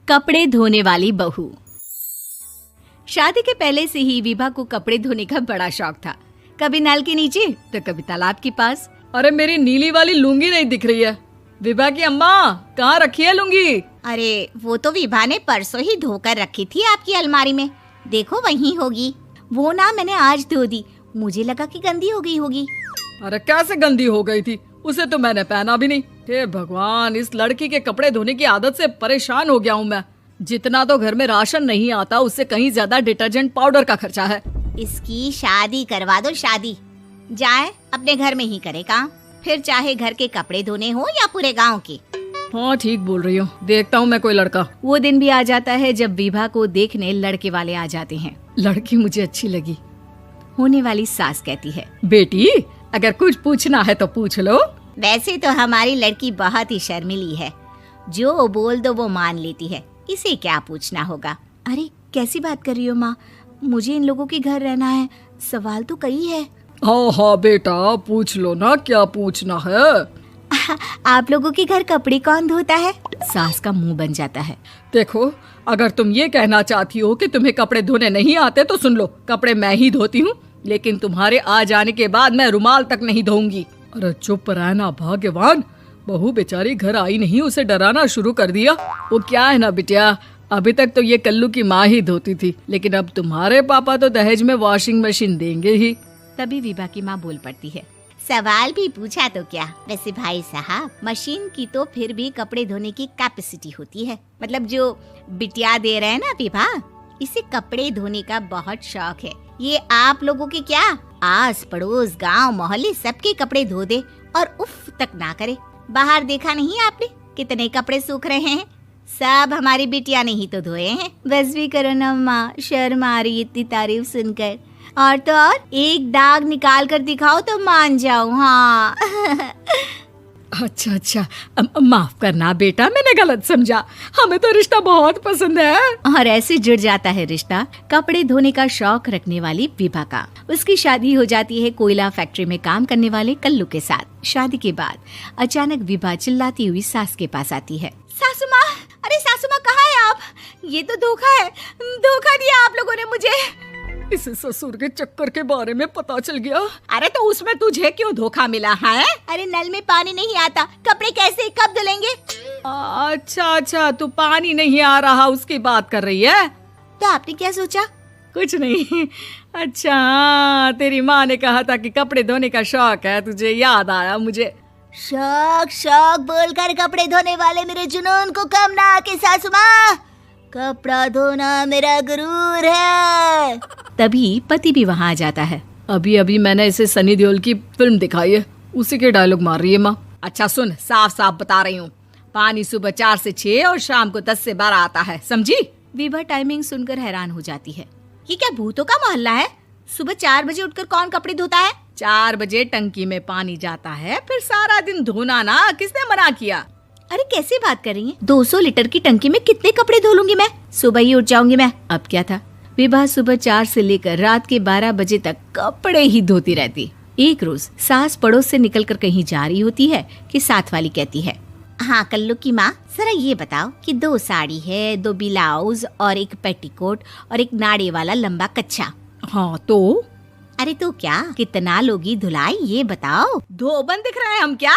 कपड़े धोने वाली बहू। शादी के पहले से ही विभा को कपड़े धोने का बड़ा शौक था। कभी नल के नीचे तो कभी तालाब के पास। अरे मेरी नीली वाली लुंगी नहीं दिख रही है। विभा की अम्मा, कहाँ रखी है लुंगी? अरे वो तो विभा ने परसों ही धोकर रखी थी आपकी अलमारी में, देखो वहीं होगी। वो ना मैंने आज धो दी, मुझे लगा कि गंदी हो गई होगी। अरे कैसे गंदी हो गई थी? उसे तो मैंने पहना भी नहीं। हे भगवान, इस लड़की के कपड़े धोने की आदत से परेशान हो गया हूँ मैं। जितना तो घर में राशन नहीं आता, उससे कहीं ज्यादा डिटर्जेंट पाउडर का खर्चा है। इसकी शादी करवा दो, शादी जाए अपने घर में ही करे काम, फिर चाहे घर के कपड़े धोने हो या पूरे गांव के। हाँ ठीक बोल रही हूँ, देखता हूँ मैं कोई लड़का। वो दिन भी आ जाता है जब विभा को देखने लड़के वाले आ जाते हैं। लड़की मुझे अच्छी लगी। होने वाली सास कहती है, बेटी अगर कुछ पूछना है तो पूछ लो। वैसे तो हमारी लड़की बहुत ही शर्मीली है, जो बोल दो वो मान लेती है, इसे क्या पूछना होगा। अरे कैसी बात कर रही हो माँ, मुझे इन लोगों के घर रहना है, सवाल तो कई है। हाँ हाँ बेटा, पूछ लो ना, क्या पूछना है। आप लोगों के घर कपड़े कौन धोता है? सास का मुंह बन जाता है। देखो, अगर तुम ये कहना चाहती हो कि तुम्हें कपड़े धोने नहीं आते तो सुन लो, कपड़े मैं ही धोती हूँ, लेकिन तुम्हारे आ जाने के बाद मैं रुमाल तक नहीं धोऊंगी। अरे चुप रहना भाग्यवान, बहू बेचारी घर आई नहीं, उसे डराना शुरू कर दिया। वो क्या है ना बिटिया, अभी तक तो ये कल्लू की माँ ही धोती थी, लेकिन अब तुम्हारे पापा तो दहेज में वॉशिंग मशीन देंगे ही। तभी विभा की माँ बोल पड़ती है, सवाल भी पूछा तो क्या। वैसे भाई साहब, मशीन की तो फिर भी कपड़े धोने की कैपेसिटी होती है। मतलब जो बिटिया दे रहे हैं ना विभा, इसे कपड़े धोने का बहुत शौक है। ये आप लोगों के क्या, आस पड़ोस गांव मोहल्ले सबके कपड़े धो दे और उफ तक ना करे। बाहर देखा नहीं आपने कितने कपड़े सूख रहे हैं? सब हमारी बिटिया ने ही तो धोए हैं। बस भी करो ना माँ, शर्म आ रही इतनी तारीफ सुनकर। और तो और एक दाग निकाल कर दिखाओ तो मान जाऊं। हाँ अच्छा, माफ करना बेटा, मैंने गलत समझा। हमें तो रिश्ता बहुत पसंद है। और ऐसे जुड़ जाता है रिश्ता कपड़े धोने का शौक रखने वाली विभा का। उसकी शादी हो जाती है कोयला फैक्ट्री में काम करने वाले कल्लू के साथ। शादी के बाद अचानक विभा चिल्लाती हुई सास के पास आती है। सासू माँ, अरे सासू माँ कहाँ है आप? ये तो धोखा है, धोखा दिया आप लोगों ने मुझे। इसे ससुर के चक्कर के बारे में पता चल गया। अरे तो उसमें तुझे क्यों धोखा मिला है? अरे नल में पानी नहीं आता, कपड़े कैसे कब धुलेंगे? अच्छा, तू पानी नहीं आ रहा उसकी बात कर रही है। तो आपने क्या सोचा? कुछ नहीं। अच्छा, तेरी माँ ने कहा था कि कपड़े धोने का शौक है तुझे, याद आया मुझे। शौक बोलकर कपड़े धोने वाले मेरे जुनून को कम ना आके सासू माँ, कपड़ा धोना मेरा गुरूर है। तभी पति भी वहाँ आ जाता है। अभी मैंने इसे सनी देओल की फिल्म दिखाई है, उसी के डायलॉग मार रही है माँ। अच्छा सुन, साफ साफ बता रही हूँ, पानी सुबह 4 से 6 और शाम को 10 से 12 आता है, समझी? विभा टाइमिंग सुनकर हैरान हो जाती है। ये क्या भूतों का मोहल्ला है? सुबह 4 बजे उठकर कौन कपड़े धोता है? 4 बजे टंकी में पानी जाता है, फिर सारा दिन धोना ना, किसने मना किया? अरे कैसी बात कर रही हैं? 200 लीटर की टंकी में कितने कपड़े धो लूंगी मैं? सुबह ही उठ जाऊंगी मैं। अब क्या था, विभा सुबह 4 से लेकर रात के 12 बजे तक कपड़े ही धोती रहती। एक रोज सास पड़ोस से निकलकर कहीं जा रही होती है कि साथ वाली कहती है, हाँ कल्लू की माँ, जरा ये बताओ कि 2 साड़ी है, 2 ब्लाउज और एक पेटीकोट और एक नाड़े वाला लंबा कच्छा। हाँ तो? अरे तो क्या, कितना लोगी धुलाई ये बताओ। धोबन दिख रहे हैं हम क्या?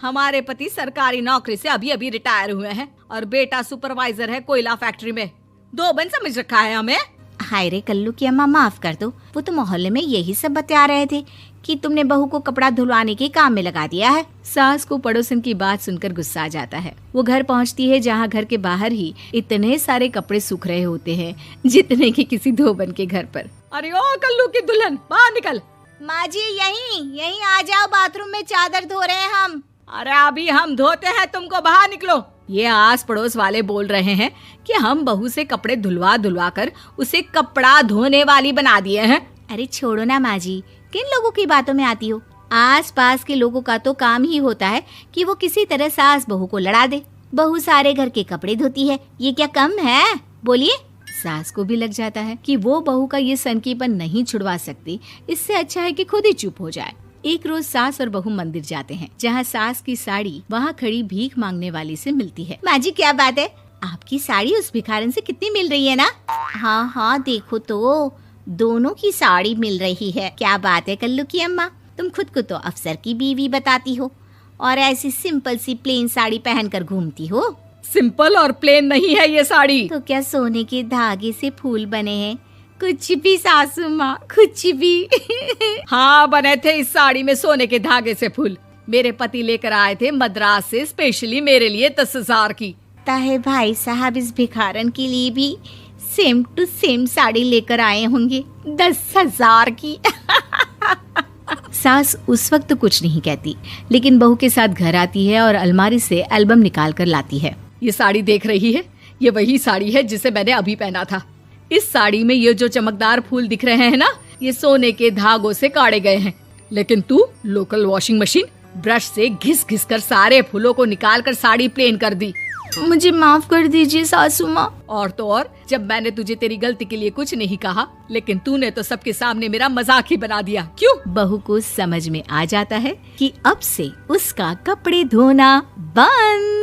हमारे पति सरकारी नौकरी से अभी रिटायर हुए हैं और बेटा सुपरवाइजर है कोयला फैक्ट्री में। धोबन समझ रखा है हमें? हाय रे कल्लू की अम्मा, माफ कर दो, वो तो मोहल्ले में यही सब बता रहे थे कि तुमने बहू को कपड़ा धुलवाने के काम में लगा दिया है। सास को पड़ोसन की बात सुनकर गुस्सा आ जाता है। वो घर पहुंचती है जहां घर के बाहर ही इतने सारे कपड़े सूख रहे होते हैं जितने कि किसी धोबन के घर पर। अरे ओ कल्लू की दुल्हन, बाहर निकल। माँ जी यहीं आ जाओ, बाथरूम में चादर धो रहे हैं हम। अरे अभी हम धोते हैं, तुमको बाहर निकलो। ये आस पड़ोस वाले बोल रहे हैं कि हम बहू से कपड़े धुलवा कर उसे कपड़ा धोने वाली बना दिए हैं। अरे छोड़ो ना माँ जी, किन लोगों की बातों में आती हो? आस पास के लोगों का तो काम ही होता है कि वो किसी तरह सास बहू को लड़ा दे। बहू सारे घर के कपड़े धोती है, ये क्या कम है? बोलिए। सास को भी लग जाता है कि वो बहू का ये सनकीपन नहीं छुड़वा सकती, इससे अच्छा है कि खुद ही चुप हो जाए। एक रोज सास और बहू मंदिर जाते हैं, जहाँ सास की साड़ी वहाँ खड़ी भीख मांगने वाली से मिलती है। माँ जी क्या बात है, आपकी साड़ी उस भिखारन से कितनी मिल रही है ना? हाँ हाँ, देखो तो दोनों की साड़ी मिल रही है। क्या बात है कल्लू की अम्मा, तुम खुद को तो अफसर की बीवी बताती हो और ऐसी सिंपल सी प्लेन साड़ी पहनकर घूमती हो। सिंपल और प्लेन नहीं है ये साड़ी। तो क्या सोने के धागे से फूल बने हैं? कुछ भी सासू माँ, कुछ भी। हाँ, बने थे इस साड़ी में सोने के धागे से फूल। मेरे पति लेकर आए थे मद्रास से स्पेशली मेरे लिए 10,000 की। ताहे भाई साहब इस भिखारन के लिए भी सेम टू सेम साड़ी लेकर आए होंगे 10,000 की। सास उस वक्त कुछ नहीं कहती, लेकिन बहू के साथ घर आती है और अलमारी से एल्बम निकाल कर लाती है। ये साड़ी देख रही है, ये वही साड़ी है जिसे मैंने अभी पहना था। इस साड़ी में ये जो चमकदार फूल दिख रहे हैं ना, ये सोने के धागों से काढ़े गए हैं। लेकिन तू लोकल वॉशिंग मशीन ब्रश से घिस घिस कर सारे फूलों को निकाल कर साड़ी प्लेन कर दी। मुझे माफ कर दीजिए सासू माँ। और तो और, जब मैंने तुझे तेरी गलती के लिए कुछ नहीं कहा, लेकिन तूने तो सबके सामने मेरा मजाक ही बना दिया। क्यों? बहू को समझ में आ जाता है कि अब से उसका कपड़े धोना बंद।